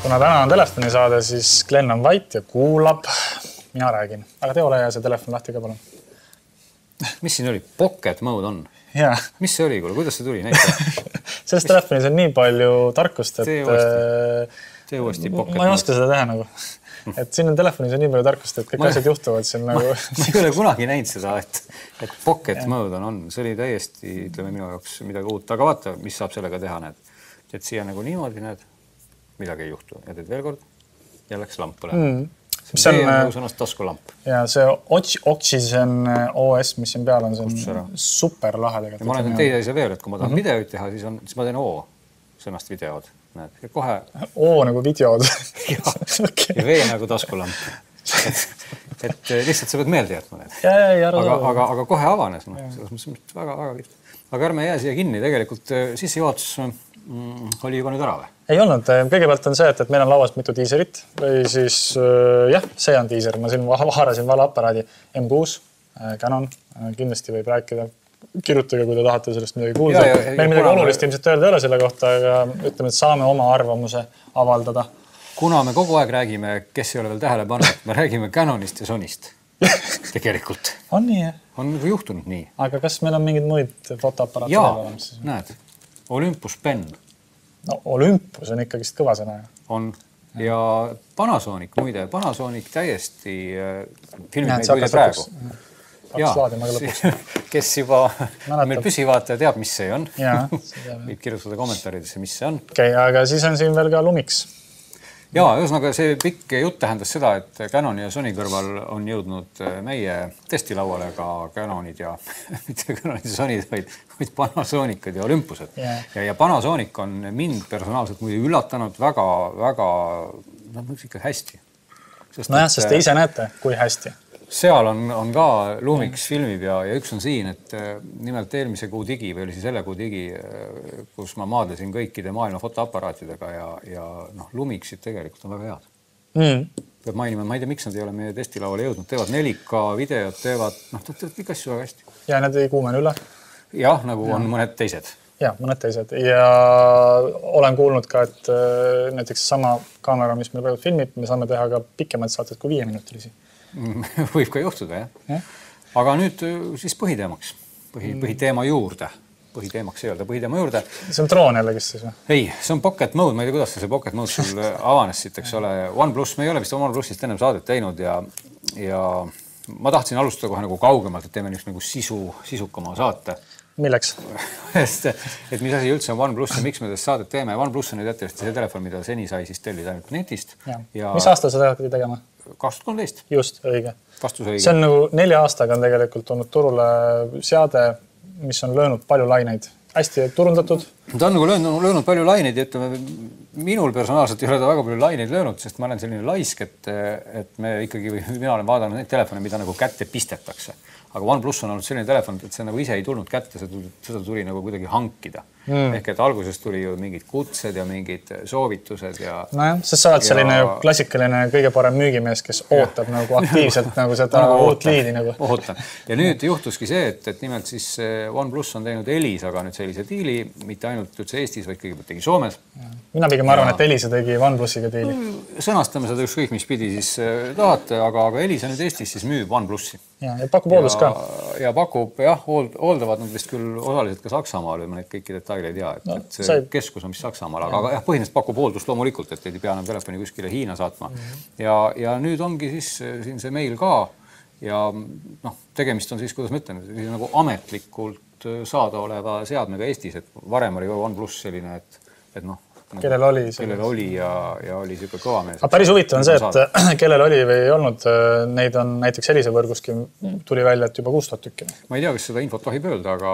Kuna täna on telefonisaade, siis Glen on vait ja kuulab. Mina räägin. Aga tee ole ja see telefon lahti ka palun. Mis siin oli? Pocket mode on? Jaa. Mis see oli? Kuidas see tuli? Näita. Selles telefonis on nii palju tarkust, et... Tee uuesti pocket ma ei oska seda teha nagu. Et siin on telefonis on nii palju tarkust, et kõik asjad juhtuvad siin nagu... Ma ei ole kunagi näinud seda, et pocket mode on. See oli täiesti, ütleme minu jaoks midagi uut. Aga vaata, mis saab sellega teha, näed. Et siia nagu niimoodi, näed, midagi ei juhtu. Ja teed veel kord ja läks lamp põlema. See on nagu sõnast taskulamp. Ja see Oxygen OS, mis siin peal on, see on super lahe tegelikult. Ma olen teie ise veel, et kui ma tahan videoid teha, siis ma teen O sõnast videod. Näed, ja kohe... O nagu videod. Ja V nagu taskulamp. Et lihtsalt sa pead meelde jätma need. Aga kohe avanes. Väga liht. Aga ärme jää siia kinni. Tegelikult sissejuhatus oli juba nüüd ära või? Ei olnud. Kõigepealt on see, et meil on lauas mitu diiserit või siis jah, see on diiser. Ma siin haarasin valeaparaadi M6, Canon. Kindlasti võib rääkida. Kirjutage, kui te tahate sellest midagi kuulda. Meil midagi olulist ilmselt öelda ei ole selle kohta, aga ütleme, et saame oma arvamuse avaldada. Kuna me kogu aeg räägime, kes ei ole veel tähele pannud, me räägime Canonist ja Sonyst. Tegelikult. On nii, jah? On nagu juhtunud nii. Aga kas meil on mingid muid fotoaparaate? Jaa, näed. Olympus Pen. No Olympus on ikkagist kõva sõna. On. Ja Panasonic, muide. Panasonic täiesti filmid meid praegu. Kes juba meil püsivaataja teab, mis see on. Võib kirjutada kommentaaridesse, mis see on. Okei, aga siis on siin veel ka Lumix. Jaa, ühesõnaga see pikk jutt tähendas seda, et Canon ja Sony kõrval on jõudnud meie testilauale ka Canonid ja mitte Canonid ja Sonyd, vaid Panasonicad ja Olympused. Ja Panasonic on mind personaalselt muidu üllatanud väga ikka hästi. Nojah, sest te ise näete, kui hästi. Seal on ka Lumix filmib ja üks on siin, et nimelt eelmise kuu digi või oli siis selle kuu digi, kus ma maadlesin kõikide maailma fotoaparaatidega ja Lumixid tegelikult on väga head. Peab mainima, ma ei tea, miks nad ei ole meie testilauale jõudnud. Teevad 4K videot, teevad kõik asju väga hästi. Ja need ei kuumen üle? Jah, nagu on mõned teised. Ja, mõned teised. Ja olen kuulnud ka, et näiteks sama kaamera, mis meil praegu filmib, me saame teha ka pikemad saated kui 5-minutilisi. Võib ka juhtuda, jah. Aga nüüd siis põhiteemaks. Põhiteema juurde. Põhiteemaks ei öelda, põhiteema juurde. See on droon jällegi siis või? Ei, see on pocket mode. Ma ei tea, kuidas see pocket mode sul avanes siit, eks ole. OnePlus, me ei ole vist OnePlusist ennem saadet teinud ja ma tahtsin alustada kohe nagu kaugemalt, et teeme üks nagu sisukama saate. Milleks? Et mis asi üldse on OnePlus ja miks me täst saadet teeme. OnePlus on nüüd jättevasti see telefon, mida seni sai siis tellida ainult netist. Mis aasta seda pidi tegema? 2013. Just, õige. Vastus õige. See on nagu 4 aastaga on tegelikult olnud turule seade, mis on löönud palju laineid. Hästi turundatud. Ta on nagu löönud palju laineid ja ütleme, minul personaalselt ei ole ta väga palju laineid löönud, sest ma olen selline laisk, et me ikkagi, mina olen vaadanud neid telefone, mida nagu kätte pistetakse. Aga OnePlus on olnud selline telefon, et see nagu ise ei tulnud kätte, seda tuli nagu kuidagi hankida. Ehk et alguses tuli ju mingid kutsed ja mingid soovitused ja... Nojah, sest sa oled selline klassikaline kõige parem müügimees, kes ootab nagu aktiivselt nagu seda uut liidi nagu. Ootan. Ja nüüd juhtuski see, et nimelt siis OnePlus on teinud Elisaga nüüd sellise diili, mitte ainult üldse Eestis, vaid kõigepealt tegi Soomes. Mina pigem arvan, et Elisa tegi OnePlusiga diili. Sõnastame seda ükskõik, mis pidi siis tahate, aga Elisa nüüd Eestis siis müüb OnePlusi. Ja pakub hooldust ka. Ja pakub, jah, hooldavad nad vist küll osaliselt ka Saksamaal või ma neid kõiki detaile ei tea, et see keskus on vist Saksamaal, aga jah, põhimõtteliselt pakub hooldust loomulikult, et ei pea enam telefoni kuskile Hiina saatma. Ja nüüd ongi siis siin see meil ka ja tegemist on siis, kuidas ma ütlen, nagu ametlikult saada oleva seadmega Eestis, et varem oli OnePlus selline, et kellel oli ja oli siuke kõva mees. Aga päris huvitav on see, et kellel oli või ei olnud, neid on näiteks Elisa võrguski tuli välja, et juba 6000 tükki. Ma ei tea, kas seda infot tohib öelda, aga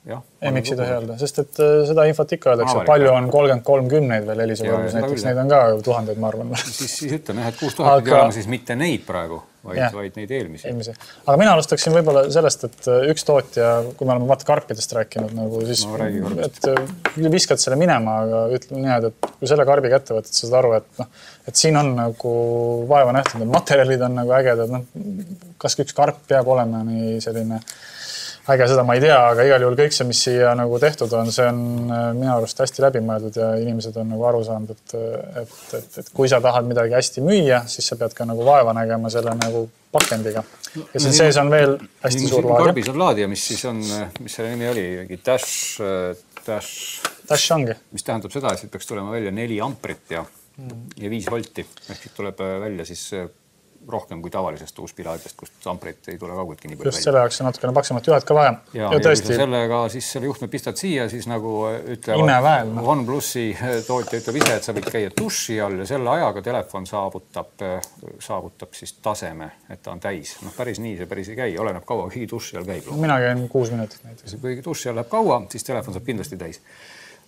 jah. Ei, miks ei tohi öelda, sest et seda infot ikka öeldakse, palju on 30-30 veel Elisa võrgus, näiteks neid on ka tuhandeid, ma arvan. Siis ütleme, et 6000 pidi olema siis mitte neid praegu, vaid neid eelmisi. Aga mina alustaksin võib-olla sellest, et üks tootja, kui me oleme vaata karpidest rääkinud, nagu siis, et viskad selle minema, aga ütleme nii, et kui selle karbi kätte võtad, sa saad aru, et siin on nagu vaeva nähtud, materjalid on nagu ägedad, kas üks karp peab olema nii selline äge, seda ma ei tea, aga igal juhul kõik see, mis siia nagu tehtud on, see on minu arust hästi läbimõeldud ja inimesed on nagu aru saanud, et kui sa tahad midagi hästi müüa, siis sa pead ka nagu vaeva nägema selle nagu pakendiga. Ja siin sees on veel hästi suur laadija. Karbis on laadija, mis siis on, mis selle nimi oli, Dash ongi. Mis tähendab seda, et siit peaks tulema välja 4 amprit ja 5 volti. Ehk siit tuleb välja siis rohkem kui tavalisest uuspilaadidest, kust amprit ei tule kaugudki nii palju välja. Just selle jaoks on natukene paksemat juhet ka vaja. Ja tõesti, kui sellega siis selle juhtme pistad siia, siis nagu ütlevad OnePlusi tootja ütleb ise, et sa võid käia duši all ja selle ajaga telefon saavutab siis taseme, et ta on täis. Noh, päris nii see päris ei käi. Oleneb kaua, kui duši all käib. Mina käin 6 minutit näiteks. Kui duši all läheb kaua, siis telefon saab kindlasti täis.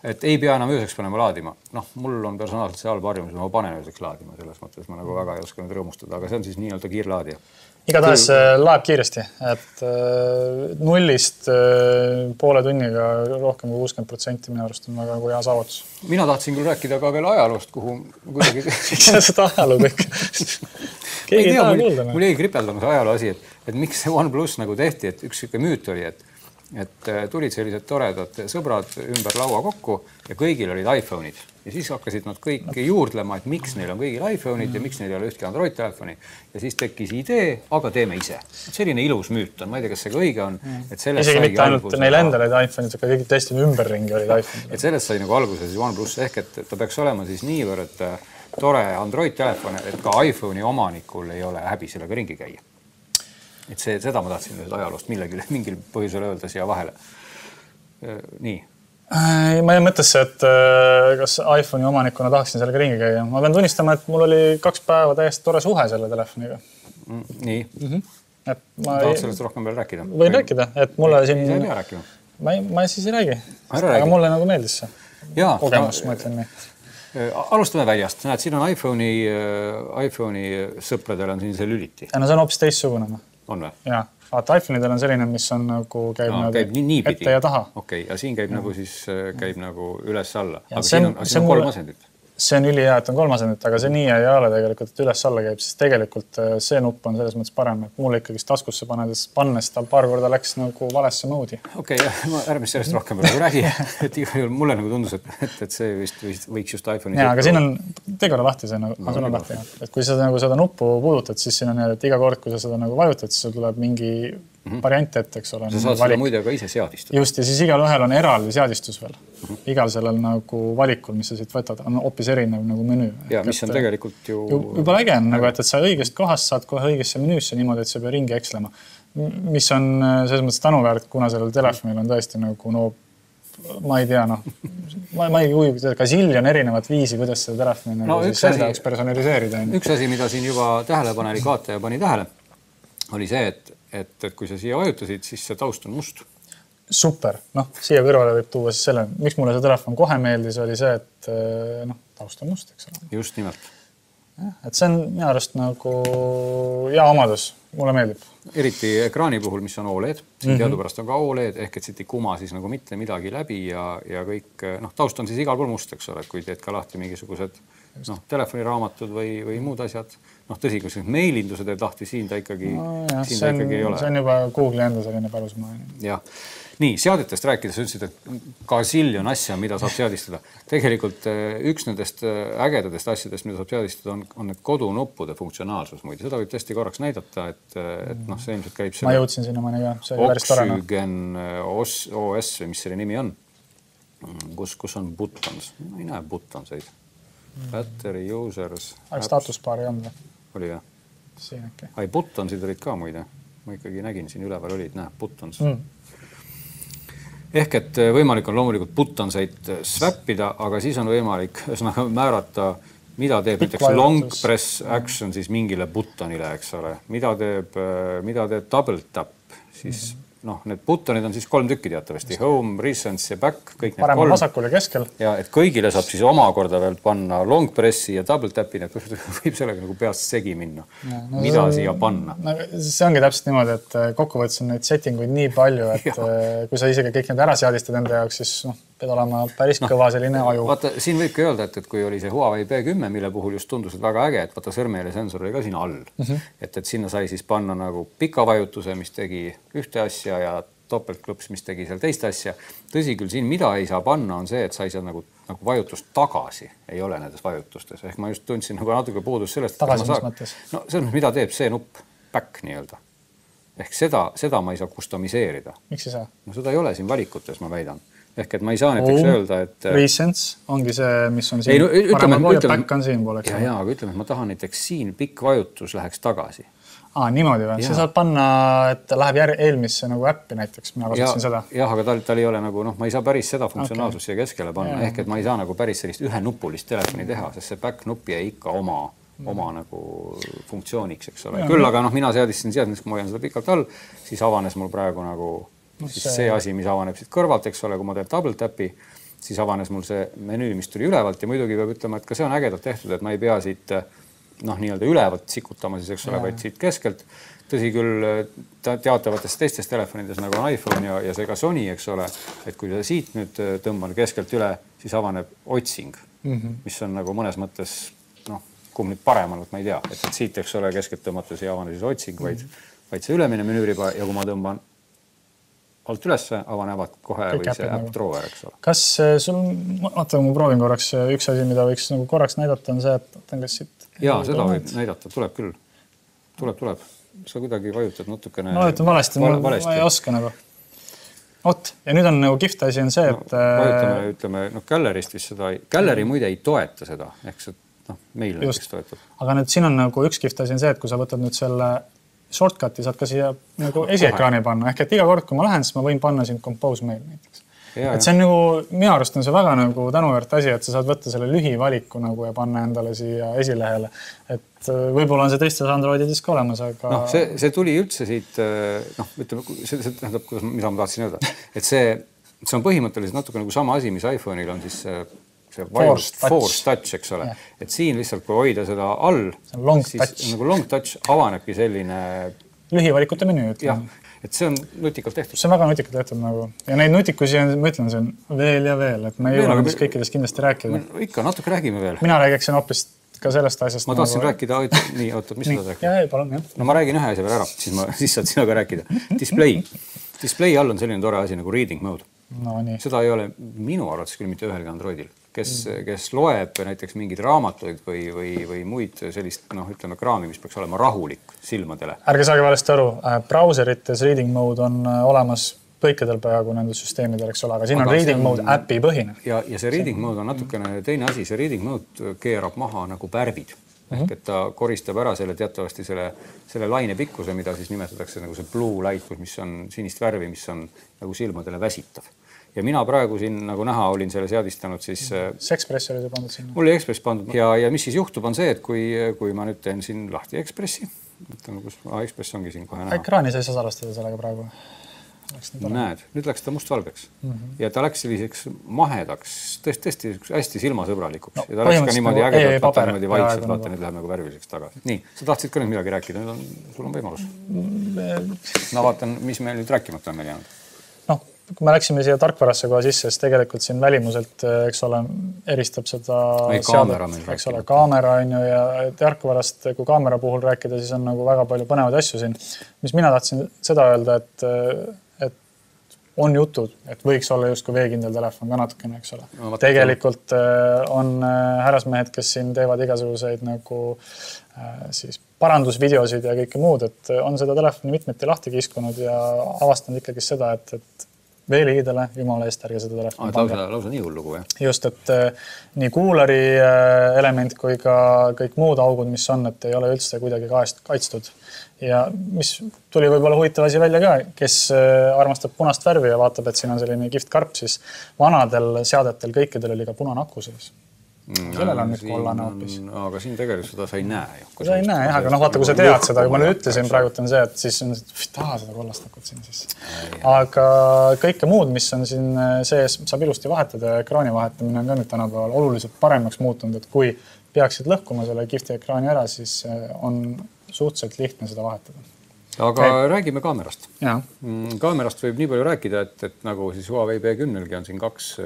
Et ei pea enam ööseks panema laadima. Noh, mul on personaalselt see halb harjumus, ma panen ööseks laadima. Selles mõttes ma nagu väga ei oska nüüd rõõmustada, aga see on siis nii-öelda kiirlaadija. Igatahes laeb kiiresti, et nullist poole tunniga rohkem kui 60% minu arust on väga hea saavutus. Mina tahtsin küll rääkida ka veel ajaloost, kuhu kuidagi... seda ajaloo kõik. Keegi ei taha kuulda. Mul jäi kripeldama see ajaloo asi, et miks see OnePlus nagu tehti, et üks müüt oli, et tulid sellised toredad sõbrad ümber laua kokku ja kõigil olid iPhone'id. Ja siis hakkasid nad kõik juurdlema, et miks neil on kõigil iPhone'id ja miks neil ei ole ühtki Android-telefoni. Ja siis tekkis idee, aga teeme ise. Selline ilus müüt on. Ma ei tea, kas see õige on. Isegi mitte ainult neil endal olid iPhone'id, aga kõik tõesti ümberringi olid iPhone'id. Et sellest sai nagu alguse siis OnePlus ehk, et ta peaks olema siis niivõrd tore Android-telefon, et ka iPhone'i omanikul ei ole häbi sellega ringi käia. Et seda ma tahtsin nüüd ajaloost mingil põhjusel öelda siia vahele. Nii. Ma ei mõttesse, et kas iPhone'i omanikuna tahaksin sellega ringi käia. Ma pean tunnistama, et mul oli 2 päeva täiesti tore suhe selle telefoniga. Nii. Et ma tahad sellest rohkem veel rääkida? Võin rääkida, et mulle siin... Sa ei pea rääkima. Ma siis ei räägi. Aga mulle nagu meeldis see. Kogemus, ma ütlen nii. Alustame väljast. Näed, siin on iPhone'i sõpradel on siin see lüliti. Ja no see on hoopis teistsugune. On või? Jaa. Vaata, iPhone'idel on selline, mis on nagu käib ette ja taha. Okei, ja siin käib nagu siis käib nagu üles alla. Aga siin on 3 asendit. See on ülihea, et on 3 asendit, aga see nii ei ole tegelikult, et üles alla käib, sest tegelikult see nupp on selles mõttes parem, et mulle ikkagi taskusse pannes tal paar korda läks nagu valesse moodi. Okei, ma ärmes sellest rohkem räägi, et igal juhul mulle nagu tundus, et see vist võiks just iPhone'i... Jaa, aga siin on teekord lahti see, sul on lahti. Et kui sa nagu seda nuppu puudutad, siis siin on nii, et iga kord, kui sa seda nagu vajutad, siis sul tuleb mingi variant ette, eks ole. Sa saad seda muide ka ise seadistada. Just, ja siis igal ühel on eraldi seadistus veel. Igal sellel nagu valikul, mis sa siit võtad, on hoopis erinev nagu menüü. Ja, mis on tegelikult ju... Juba äge on, et sa õigest kohast saad kohe õigesse menüüsse niimoodi, et sa pea ringi ekslema. Mis on selles mõttes tänuväärt, kuna sellel telefonil on tõesti nagu, no ma ei tea, noh. Ma ei kujugi, ka ziljon erinevat viisi, kuidas seda telefoni nagu siis enda jaoks personaliseerida. Üks asi, mida siin juba tähelepanelik vaataja pani tähele, oli see, et kui sa siia vajutasid, siis see taust on must. Super. Noh, siia kõrvale võib tuua siis selle, miks mulle see telefon kohe meeldis, oli see, et taust on must, eks ole. Just nimelt. Et see on minu arust nagu hea omadus. Mulle meeldib. Eriti ekraani puhul, mis on OLED. Siin teadupärast on ka OLED, ehk et siit ei kuma siis nagu mitte midagi läbi ja kõik, taust on siis igal pool must, eks ole, kui teed ka lahti mingisugused telefoniraamatud või muud asjad. Tõsi, kui meilindused teed lahti, siin ta ikkagi ei ole. See on juba Google'i enda selline pärusmaa. Jah. Nii, seadetest rääkides ütlesid, et ka ziljon asja, mida saab seadistada. Tegelikult üks nendest ägedadest asjadest, mida saab seadistada, on need kodunuppude funktsionaalsus muide. Seda võib tõesti korraks näidata, et see ilmselt käib selle... Ma jõudsin sinna mõni ka, see oli päris torena. Oxygen OS või mis selle nimi on? Kus on buttons? Ma ei näe buttonseid. Battery, users... Aga statuspaari on või? Oli jah? Siin äkki. Ai, buttonsid olid ka muide. Ma ikkagi nägin, siin üleval olid, näe, buttons. Ehk et võimalik on loomulikult buttonseid swappida, aga siis on võimalik määrata, mida teeb näiteks long press action siis mingile buttonile, eks ole. Mida teeb double tap, siis need buttonid on siis 3 tükki teatavasti. Home, recents ja back, kõik need 3. Parem vasakul ja keskel. Ja et kõigile saab siis omakorda veel panna long pressi ja double tap'i, et võib sellega nagu peast segi minna. Mida siia panna? See ongi täpselt niimoodi, et kokkuvõttes on neid settinguid nii palju, et kui sa isegi kõik need ära seadistad enda jaoks, siis pead olema päris kõva selline aju. Vaata, siin võibki öelda, et kui oli see Huawei P10, mille puhul just tundus, et väga äge, et vaata sõrmejälje sensor oli ka siin all. Et sinna sai siis panna nagu pika vajutuse, mis tegi ühte asja ja topeltklups, mis tegi seal teist asja. Tõsi küll, siin mida ei saa panna on see, et sa ei saa nagu vajutust tagasi, ei ole nendes vajutustes. Ehk ma just tundsin nagu natuke puudus sellest. Tagasi mis mõttes? No selles, mida teeb see nupp, back nii-öelda. Ehk seda ma ei saa kustomiseerida. Miks ei saa? No seda ei ole siin valikutes, ma väidan. Ehk et ma ei saa näiteks öelda, et... Recents ongi see, mis on siin paremal pool ja back on siin pool. Ja, aga ütleme, et ma tahan näiteks siin pikk vajutus läheks tagasi. Niimoodi või? Sa saad panna, et läheb eelmisse nagu äppi näiteks, mina kasutasin seda. Jah, aga tal ei ole nagu, ma ei saa päris seda funktsionaalsust siia keskele panna. Ehk et ma ei saa nagu päris sellist ühenupulist telefoni teha, sest see back nupp jäi ikka oma nagu funktsiooniks, eks ole. Küll, aga mina seadistasin seadmes, kui ma hoian seda pikalt all, siis avanes mul praegu nagu see asi, mis avaneb siit kõrvalt, eks ole, kui ma teen double tapi, siis avanes mul see menüü, mis tuli ülevalt ja muidugi peab ütlema, et ka see on ägedalt tehtud, et ma ei pea siit nii-öelda ülevalt sikutama siis, eks ole, vaid siit keskelt. Tõsi küll teatavates teistes telefonides nagu on iPhone ja see ka Sony, eks ole, et kui siit nüüd tõmban keskelt üle, siis avaneb otsing, mis on nagu mõnes mõttes, kumb nüüd paremal, ma ei tea, et siit, eks ole, keskelt tõmmates ei avane siis otsing, vaid see ülemine menüüriba ja kui ma tõmban alt ülesse, avanevad kohe või see app drawer, eks ole. Kas sul, vaata, ma proovin korraks, üks asi, mida võiks nagu korraks näidata, on see, et kas siit... Jaa, seda võib näidata, tuleb küll. Tuleb. Sa kuidagi vajutad natukene... Ma vajutan valesti, ma ei oska nagu. Oot, ja nüüd on nagu kihvt asi on see, et... Vajutame, ütleme, Gallerist vist seda... Galleri muide ei toeta seda, ehk see meil näiteks toetab. Aga nüüd siin on nagu üks kihvt asi on see, et kui sa võtad nüüd selle shortcuti, saad ka siia nagu esiekraani panna. Ehk et iga kord, kui ma lähen, siis ma võin panna siin compose mail näiteks. Et see on nagu, minu arust on see väga nagu tänuväärt asi, et sa saad võtta selle lühivaliku nagu ja panna endale siia esilehele. Et võib-olla on see teistes Androidides ka olemas, aga... see tuli üldse siit, ütleme, see tähendab, mida ma tahtsin öelda, et see on põhimõtteliselt natuke nagu sama asi, mis iPhone'il on siis see force touch, eks ole. Et siin lihtsalt, kui hoida seda all, siis nagu long touch avanebki selline... Lühivalikute menüü, ütleme. Et see on nutikalt tehtud. See on väga nutikalt tehtud nagu. Ja neid nutikusi on, ma ütlen, see on veel ja veel, et me ei jõua nendest kõikidest kindlasti rääkida. Ikka, natuke räägime veel. Mina räägiksin hoopis ka sellest asjast. Ma tahtsin rääkida, nii, oota, mis sa tahad rääkida? Jaa, palun, jah. No ma räägin ühe asja veel ära, siis saad sina ka rääkida. Display all on selline tore asi nagu reading mode. No nii. Seda ei ole minu arvates küll mitte ühelgi Androidil. Kes loeb näiteks mingeid raamatuid või muid sellist, ütleme, kraami, mis peaks olema rahulik silmadele. Ärge saage valesti aru, brauserites reading mode on olemas kõikidel peaaegu nende süsteemidel, eks ole, aga siin on reading mode äpi põhine. Ja see reading mode on natukene teine asi, see reading mode keerab maha nagu värvid. Ehk et ta koristab ära selle teatavasti selle laine pikkuse, mida siis nimetatakse nagu see blue light, mis on sinist värvi, mis on nagu silmadele väsitav. Ja mina praegu siin nagu näha olin selle seadistanud siis... See Express oli see pandud sinna? Mul oli Express pandud. Ja mis siis juhtub on see, et kui ma nüüd teen siin lahti Expressi, mõtlen, kus Express ongi siin kohe näha. Ekraani sa ei saa salvestada sellega praegu. Näed, nüüd läks ta mustvalgeks. Ja ta läks selliseks mahedaks, tõesti hästi silmasõbralikuks. Ja ta läks ka niimoodi ägedalt, vaata niimoodi vaikselt, vaata nüüd läheb nagu värviliseks tagasi. Nii, sa tahtsid ka nüüd midagi rääkida, sul on võimalus. Ma vaatan, mis meil nüüd rääkimata on meil jäänud. Kui me läksime siia tarkvarasse kohe sisse, siis tegelikult siin välimuselt, eks ole, eristab seda seadet, eks ole, kaamera on ju ja tarkvarast, kui kaamera puhul rääkida, siis on nagu väga palju põnevaid asju siin. Mis mina tahtsin seda öelda, et on jutud, et võiks olla just kui veekindel telefon ka natukene, eks ole. Tegelikult on härrasmehed, kes siin teevad igasuguseid nagu siis parandusvideosid ja kõike muud, et on seda telefoni mitmeti lahti kiskunud ja avastanud ikkagi seda, et veeliidele, jumala eest ärge seda telefoni pange. Lausa nii hull lugu, jah? Just, et nii kuulari element kui ka kõik muud augud, mis on, et ei ole üldse kuidagi kaitstud. Ja mis tuli võib-olla huvitav asi välja ka, kes armastab punast värvi ja vaatab, et siin on selline kihvt karp, siis vanadel seadetel kõikidel oli ka punane aku sees. Sellel on nüüd kollane hoopis. Aga siin tegelikult seda sa ei näe. Sa ei näe, jah, aga vaata, kui sa tead seda, kui ma nüüd ütlesin, praegu on see, et siis on taha seda kollast akut siin siis. Aga kõike muud, mis on siin sees, saab ilusti vahetada ja ekraani vahetamine on ka nüüd tänapäeval oluliselt paremaks muutunud, et kui peaksid lõhkuma selle kihvti ekraani ära, siis on suhteliselt lihtne seda vahetada. Aga räägime kaamerast. Kaamerast võib nii palju rääkida, et nagu siis Huawei P10-gi on siin 2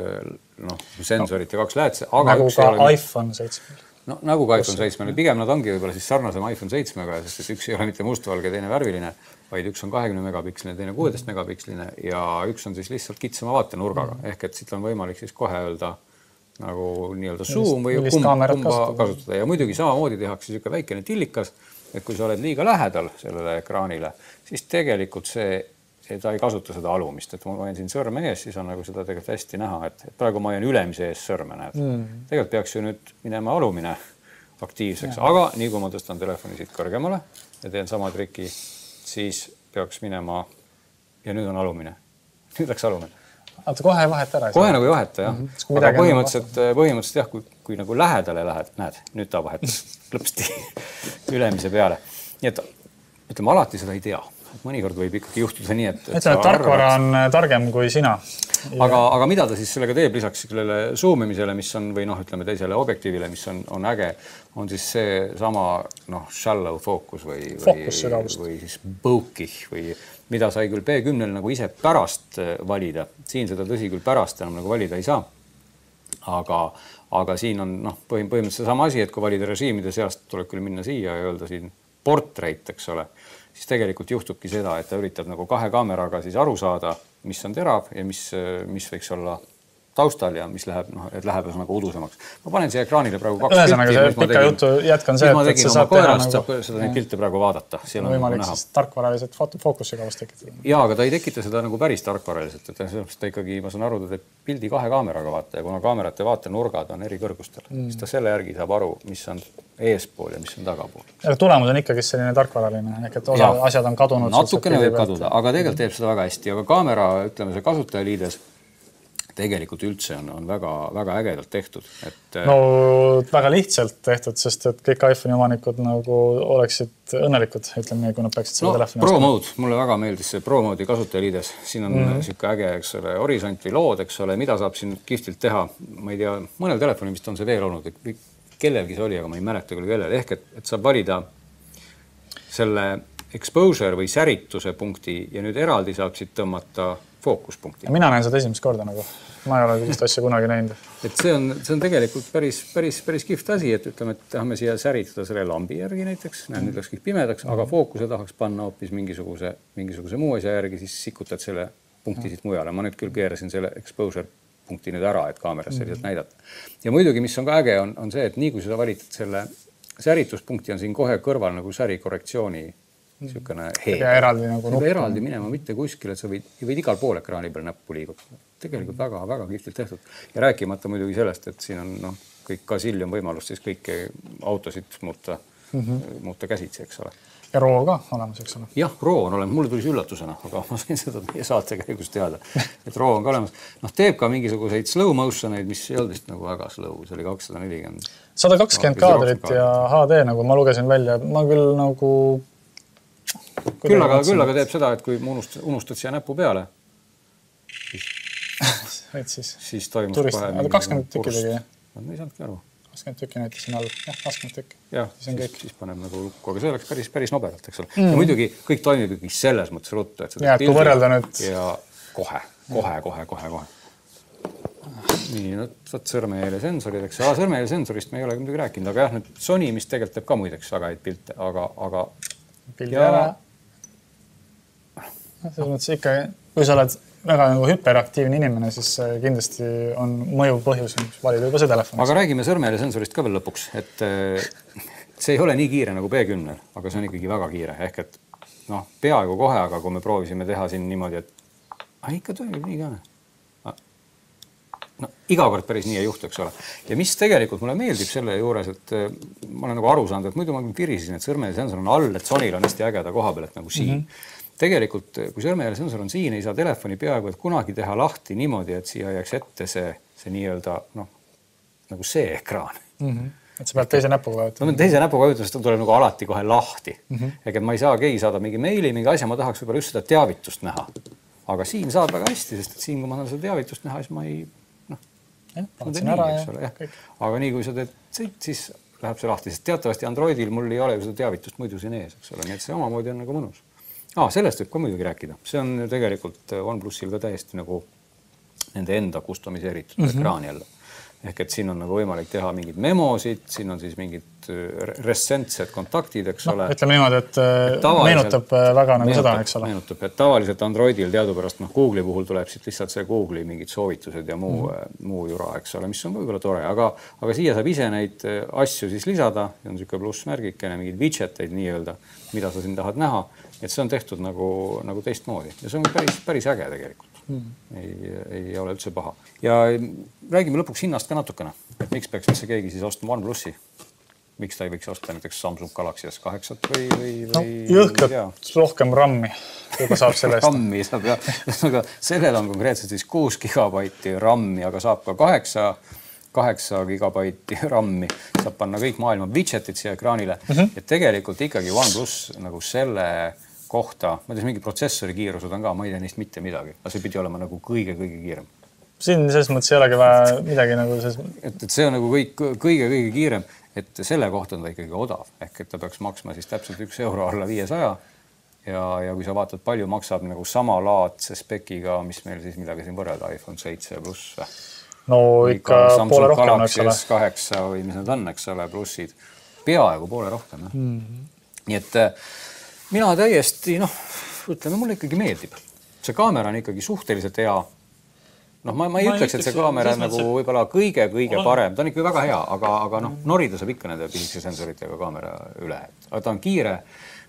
sensorit ja 2 läätse. Nagu ka iPhone 7. No nagu ka iPhone 7, pigem nad ongi võib-olla siis sarnasem iPhone 7-ga, sest et üks ei ole mitte mustvalge, teine värviline, vaid üks on 20 megapiksline, teine 16 megapiksline ja üks on siis lihtsalt kitsama vaatenurgaga. Ehk et siit on võimalik siis kohe öelda nagu nii-öelda zoom või kumba kasutada. Ja muidugi samamoodi tehakse siuke väikene tillikas, et kui sa oled liiga lähedal sellele ekraanile, siis tegelikult ta ei kasuta seda alumist, et ma hoian siin sõrme ees, siis on nagu seda tegelikult hästi näha, et praegu ma hoian ülemise ees sõrme, näed. Tegelikult peaks ju nüüd minema alumine aktiivseks, aga nii kui ma tõstan telefoni siit kõrgemale ja teen sama triki, siis peaks minema ja nüüd on alumine. Nüüd läks alumine. Oota, kohe ei vaheta ära. Kohe nagu ei vaheta, jah. Aga põhimõtteliselt jah, kui nagu lähedale lähed, näed, nüüd ta vahetas lõpsti ülemise peale. Nii et ütleme, alati seda ei tea. Mõnikord võib ikkagi juhtuda nii, et tarkvara on targem kui sina. Aga mida ta siis sellega teeb lisaks sellele zoomimisele, mis on, või ütleme teisele objektiivile, mis on äge, on siis see sama shallow focus või siis bokeh või mida sai küll B10 nagu ise pärast valida. Siin seda tõsi küll pärast enam nagu valida ei saa. Aga siin on põhimõtteliselt sama asi, et kui valida režiimide seast, tuleb küll minna siia ja öelda siin portrait, eks ole, siis tegelikult juhtubki seda, et ta üritab nagu kahe kaameraga siis aru saada, mis on terav ja mis võiks olla taustal ja mis läheb, et läheb nagu udusemaks. Ma panen siia ekraanile praegu 2 Ühesõnaga, see pika jutu jätkan see, et see saab teha nagu... Seda neid pilte praegu vaadata. Võimalik siis tarkvaraliselt fookusse kavast tekitada. Jaa, aga ta ei tekita seda nagu päris tarkvaraliselt. Et ta ikkagi, ma saan aru, ta teeb pildi 2 kaameraga vaata ja kuna kaamerate vaatenurgad on eri kõrgustel, siis ta selle järgi saab aru, mis on eespool ja mis on tagapool. Aga tulemus on ikkagi selline tarkvaraline, ehk et osa asjad on kadunud. Natukene võib kaduda, aga tegelikult teeb seda väga hästi. Aga kaamera, ütleme see kasutajaliides tegelikult üldse on väga ägedalt tehtud. No väga lihtsalt tehtud, sest et kõik iPhone'i omanikud nagu oleksid õnnelikud, ütleme, kui nad peaksid selle telefoni. Pro Mode, mulle väga meeldis see Pro Mode'i kasutajaliides. Siin on siuke äge, eks ole, horisont või lood, eks ole, mida saab siin kihvtilt teha. Ma ei tea, mõnel telefonil vist on see veel olnud, kellelgi see oli, aga ma ei mäleta küll kellel. Ehk et saab valida selle exposure või särituse punkti ja nüüd eraldi saab siit tõmmata fookuspunkti. Mina näen seda esimest korda nagu. Ma ei ole sellist asja kunagi näinud. Et see on tegelikult päris kihvt asi, et ütleme, et tahame siia säritada selle lambi järgi näiteks, nüüd läks kõik pimedaks, aga fookuse tahaks panna hoopis mingisuguse muu asja järgi, siis sikutad selle punkti siit mujale. Ma nüüd küll keerasin selle exposure punkti nüüd ära, et kaameras selliselt näidata. Ja muidugi, mis on ka äge, on see, et nii kui sa valitad selle särituspunkti, on siin kohe kõrval nagu särikorrektsiooni niisugune eraldi minema mitte kuskil, et sa võid igal pool ekraani peal näppu liigutada. Tegelikult väga kihvtilt tehtud. Ja rääkimata muidugi sellest, et siin on kõik kasiljon võimalust siis kõiki autosid muuta käsitsi, eks ole. Ja RAW ka olemas, eks ole? Jah, RAW on olemas. Mulle tuli üllatusena, aga ma sain seda meie saate käigus teada, et RAW on ka olemas. Teeb ka mingisuguseid slow motioneid, mis ei olnud vist nagu väga slow. See oli 240. 120 kaadrit ja HD, nagu ma lugesin välja. Ma küll nagu... Küll aga teeb seda, et kui unustad siia näpu peale, siis toimub kohe... 20 tükki tegi, jah? Ma ei saanudki aru. 20 tükki näitasin all. Jah, 20 tükki. Jah, siis paneb nagu lukku, aga see oleks päris nobedalt, eks ole. Ja muidugi kõik toimib ikkagi selles mõttes ruttu. Ja, kui võrrelda nüüd... Ja kohe. Nii, võt sõrmejälje sensorid, eks. Sõrmejälje sensorist me ei ole midagi rääkinud, aga jah, nüüd Sony, mis tegelikult teeb ka muideks väga häid pilte, aga... Pildi ära. Selles mõttes ikka, kui sa oled väga nagu hüperaktiivne inimene, siis kindlasti on mõjuv põhjus, mis valida juba see telefon. Aga räägime sõrmejälje sensorist ka veel lõpuks, et see ei ole nii kiire nagu B10, aga see on ikkagi väga kiire. Ehk et peaaegu kohe, aga kui me proovisime teha siin niimoodi, et ikka toimib nii ka. Iga kord päris nii ei juhtu, eks ole. Ja mis tegelikult mulle meeldib selle juures, et ma olen nagu aru saanud, et muidu ma virisin, et sõrmejälje sensor on all, et Sonyl on hästi ägeda koha peal, et nagu siin. Tegelikult, kui sõrmejälje sensor on siin, ei saa telefoni peaaegu et kunagi teha lahti niimoodi, et siia jääks ette see nii-öelda nagu see ekraan. Et sa pead teise näpuga vajutama. Ma teise näpuga vajutama, sest ta tuleb nagu alati kohe lahti. Ehk et ma ei saa keegi saada mingi meili, mingi asja, ma tahaks võib-olla just seda teavitust näha. Aga siin saab väga hästi, sest siin, kui ma saan seda teavitust näha, siis ma ei... Aga nii kui sa teed siis läheb see lahti, sest teatavasti Androidil mul ei ole ju seda teavitust muidu siin ees, eks ole, nii et see omamoodi on nagu mõnus. Sellest võib ka muidugi rääkida. See on tegelikult OnePlusil ka täiesti nagu nende enda kustomiseeritud ekraani jälle. ehk et siin on nagu võimalik teha mingid memosid, siin on siis mingid resentsed kontaktid, eks ole. Ütleme niimoodi, et meenutab väga nagu seda, eks ole. Meenutab, et tavaliselt Androidil teadupärast, Google'i puhul tuleb siit lihtsalt see Google'i mingid soovitused ja muu jura, eks ole, mis on võib-olla tore, aga siia saab ise neid asju siis lisada, on niisugune plussmärgikene, mingid widgeteid nii-öelda, mida sa siin tahad näha, et see on tehtud nagu teistmoodi ja see on päris äge tegelikult. Ei ole üldse paha. Ja räägime lõpuks hinnast ka natukene, et miks peaks üldse keegi siis ostma OnePlusi? Miks ta ei võiks osta näiteks Samsung Galaxy S8 või jõhkralt rohkem RAM-i juba saab selle eest. RAM-i saab ja sellel on konkreetselt siis 6 gigabaiti RAM-i, aga saab ka 8 gigabaiti RAM-i, saab panna kõik maailma widgetid siia ekraanile. Et tegelikult ikkagi OnePlus nagu selle kohta, ma tean, mingi protsessori kiirused on ka, ma ei tea neist mitte midagi, aga see pidi olema nagu kõige kiirem. Siin selles mõttes ei olegi vaja midagi nagu et see on nagu kõige kiirem, et selle kohta on ta ikkagi odav, ehk et ta peaks maksma siis täpselt €1 alla 500 ja kui sa vaatad, palju maksab nagu samalaadse spekiga, mis meil siis midagi siin võrrelda, iPhone 7 pluss või? No ikka poole rohkem, eks ole. S8 või mis need on, eks ole, plussid. Peaaegu poole rohkem. Nii et mina täiesti, ütleme, mulle ikkagi meeldib. See kaamera on ikkagi suhteliselt hea. Ma ei ütleks, et see kaamera on nagu võib-olla kõige parem. Ta on ikka väga hea, aga norida saab ikka nende pisikese sensoritega kaamera üle. Aga ta on kiire.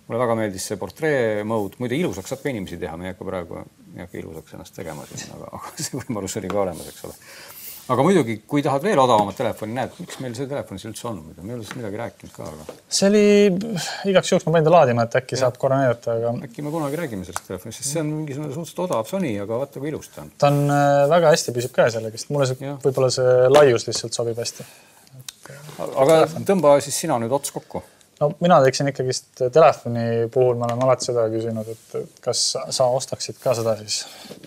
Mulle väga meeldis see portree mode. Muide, ilusaks saab ka inimesi teha. Me ei hakka praegu ilusaks ennast tegema siin, aga see võimalus oli ka olemas, eks ole. Aga muidugi, kui tahad veel odavamat telefoni, näed, miks meil see telefon üldse on? Me ei ole sellest midagi rääkinud ka. Aga... See oli igaks juhuks, ma panin ta laadima, et äkki saab korra näidata. Aga... Äkki me kunagi räägime sellest telefonist, sest see on mingisugune suhteliselt odav Sony, aga vaata, kui ilus ta on. Ta on väga hästi püsib käes jällegi, mulle võib-olla see laius lihtsalt sobib hästi. Aga tõmba siis sina nüüd ots kokku. No mina teeksin ikkagi telefoni puhul, ma olen alati seda küsinud, et kas sa ostaksid ka seda siis?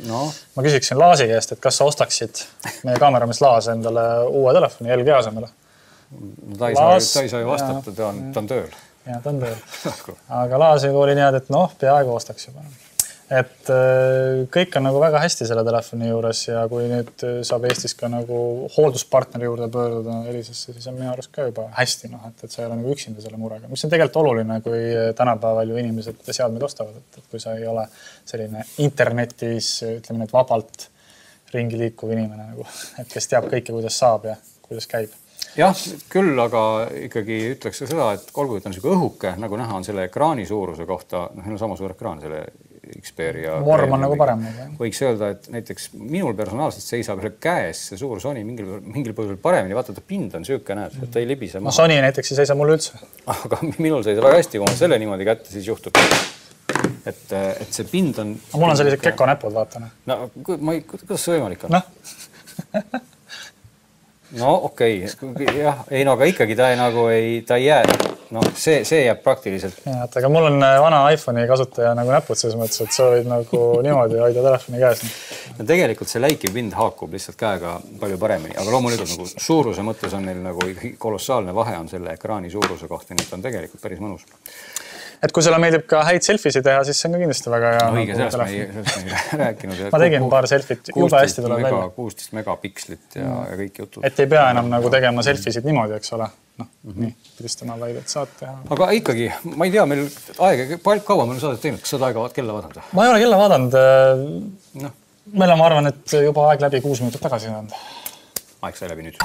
No. Ma küsiksin Laasi käest, et kas sa ostaksid meie kaameramees Laas endale uue telefoni LG asemele? Ta ei saa ju vastata, ta on tööl. Ja, ta on tööl. Aga Laasi oli nii, et peaaegu ostaks juba. Et kõik on nagu väga hästi selle telefoni juures ja kui nüüd saab Eestis ka nagu hoolduspartneri juurde pöörduda Elisesse, siis on minu arust ka juba hästi, et sa ei ole nagu üksinda selle murega. Mis on tegelikult oluline, kui tänapäeval ju inimesed seadmed ostavad, et kui sa ei ole selline internetis, ütleme nüüd vabalt ringi liikuv inimene, nagu, et kes teab kõike, kuidas saab ja kuidas käib. Jah, küll, aga ikkagi ütleks seda, et olgu, et on niisugune õhuke, nagu näha on selle ekraani suuruse kohta, meil on sama suur ekraan selle Xperia. Vorm on nagu parem. Võiks öelda, et näiteks minul personaalselt seisab käes see suur Sony mingil põhjusel paremini. Vaata, ta pind on sööke, näed, et ta ei libise maha. Sony näiteks ei seisa mulle üldse. Aga minul seisab väga hästi, kui ma selle niimoodi kätte, siis juhtub. Et see pind on... Mul on sellised keko näpud, vaatane. No, kuidas see võimalik on? No okei. Jah, ei, aga ikkagi ta ei jää. No see jääb praktiliselt. Ja, aga mul on vana iPhone'i kasutaja nagu näpud selles mõttes, et sa võid nagu niimoodi hoida telefoni käes. No tegelikult see läikiv pind haakub lihtsalt käega palju paremini, aga loomulikult nagu suuruse mõttes on neil nagu kolossaalne vahe on selle ekraani suuruse kohta, nii et on tegelikult päris mõnus. Et kui sulle meeldib ka häid selfiesi teha, siis see on ka kindlasti väga hea. Õige, sellest me ei rääkinud. Ma tegin paar selfit, jube hästi tuleb välja. 16 megapikslit ja kõik jutud. Et ei pea enam nagu tegema selfisid niimoodi, eks ole. Nii, pilistama vaid, et saad teha. Aga ikkagi, ma ei tea, meil aega, kaua meil on saadet teinud, kas saad aega kella vaadanud? Ma ei ole kella vaadanud. Meil on, ma arvan, et juba aeg läbi 6 minutit tagasi. Aeg sai läbi nüüd.